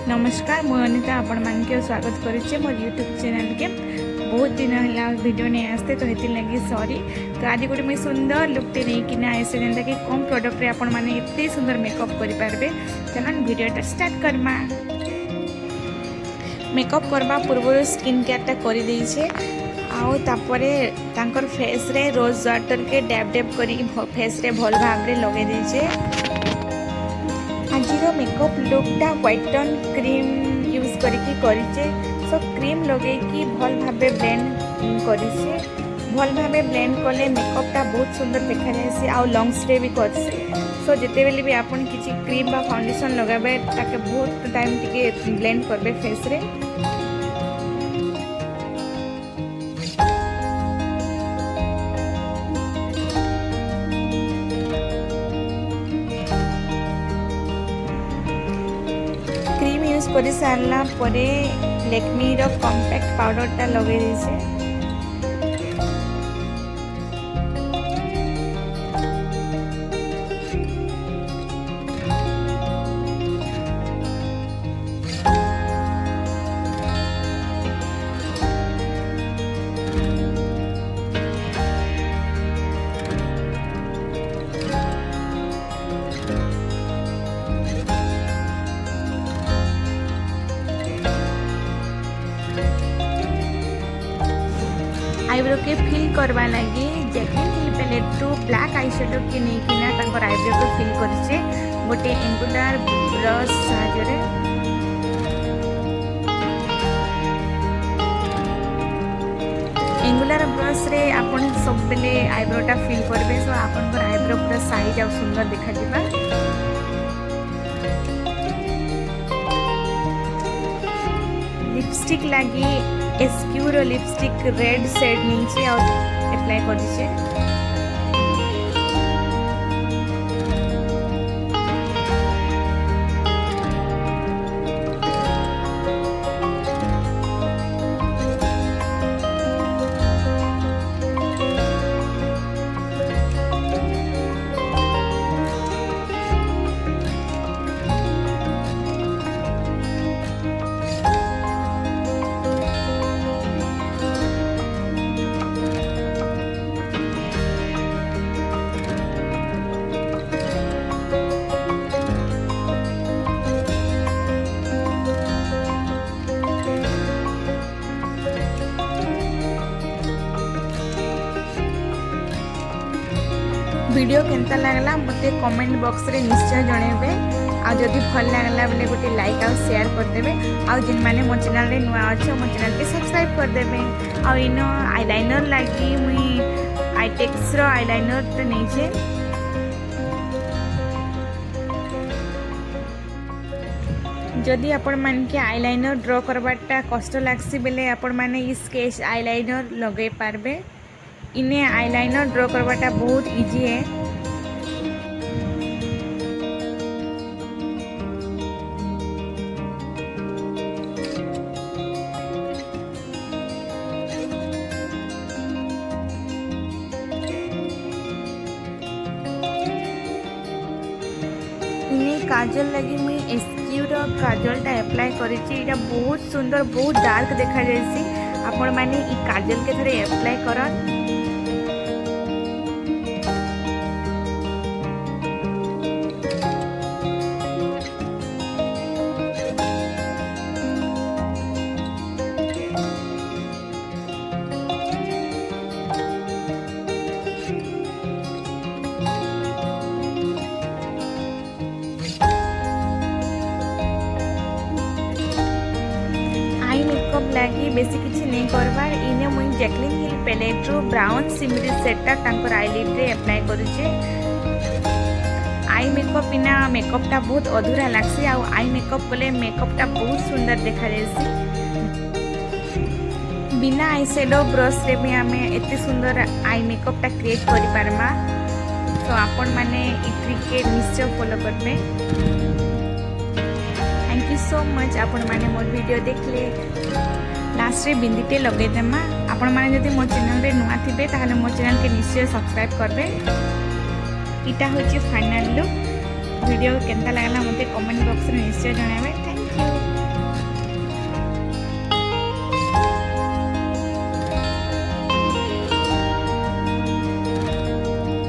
नमस्कार मु अनिता आपण मानके स्वागत करुचे मोर यूट्यूब चैनल के। बहुत दिन है वीडियो नहीं आसते तो ये लगी सॉरी। तो आज गोटे मुझे सुंदर लुकटे नहीं कि आसे जेनता कि कम प्रोडक्ट रे आपण माने एते सुंदर मेकअप करि पारबे। चलन वीडियोटा स्टार्ट करमा। मेकअप करबा पूर्व स्किन केयर टा करि देइछे आउ तापरे तांकर फेस रे रोज वाटर के डैब डैब करी फेस रे भल भाव रे लगे देइछे। आजिर मेकअप लुकटा व्हाइट टोन क्रीम यूज करिचे। सो क्रीम लगे कि भल भाबे ब्लेंड करिसे। भल भाबे ब्लेंड कले मेकअपटा बहुत सुंदर देखा जायसी आउ लॉन्ग स्टे भी करसी। सो जेते बेले भी आपन किछि क्रीम बा फाउंडेशन लगाबे ताके बहुत टाइम टिके ब्लेंड करबे फेस रे। क्रीम यूज कर सारा परे लैक्मी रो कॉम्पैक्ट पाउडर टा लगे दीजिए। आईब्रो के फिल करवा लगी जैक्लिन हिल पैलेट रु ब्लैक आई शेडो के नहीं किना तांकर आईब्रो को फिल करछे गोटे एंगुलर ब्रश साहाय्य। एंगुलर ब्रश रे आपण सब बेले आईब्रोटा फिल करबे। सो आपन आईब्रो पूरा साइज आ सुंदर देखा दिबा। लिपस्टिक लगी एसक्यू रो लिपस्टिक रेड शेड नीचे और अप्लाई कर दीजिए। वीडियो केनता लागला मते कमेंट बॉक्स रे निश्चय जणेबे। आ जदि भल लागला बेले गोटे लाइक आ शेयर कर देबे। आ जिन माने मो चैनल रे नुआ अछि मो चैनल के सब्सक्राइब कर देबे। आ इनो आईलाइनर लागी मुई आईटेक्स रो आईलाइनर त नै छे। जदि आपण मान के आईलाइनर ड्रॉ करबाटा कष्ट लागसी बेले आपण माने ई स्केच आईलाइनर लगे पारबे। इन्हें आईलाइनर ड्रॉ करवाटा बहुत इजी है। इन्हें काजल लगी मुई एसक्यू रो काजल टा अप्लाई करिछि। इटा बहुत सुंदर बहुत डार्क देखा जायसी। आपण माने ई काजल के थरे अप्लाई करन। आई मेकअप लगी बेसी किसी नहीं करवार। इने मुई जैक्लिन हिल पैलेट रु ब्राउन सिमरी सेटा तांकर आईलिड रे अप्लाई करूचे। आई मेकअप बिना मेकअपटा बहुत अधूरा लागसी। आ आई मेकअप कले मेकअपटा बहुत सुंदर देखा जायसी। बिना आई शेडो ब्रश रे भी आमे एते सुंदर आई मेकअपटा क्रिएट करि पारमा। तो आपण माने ई ट्रिक के निश्चय फॉलो करबे। थैंक यू सो मच आपण माने मोर वीडियो देखले। लास्ट रे बिंदीटे लगे देमा। आपण माने जदि मो चैनल रे नुआ थिबे ताहले मो चैनल के निश्चय सब्सक्राइब करबे। इटा होची फाइनल लुक। वीडियो केनता लागला मते कमेंट बॉक्स रे निश्चय जणाबे। Thank you.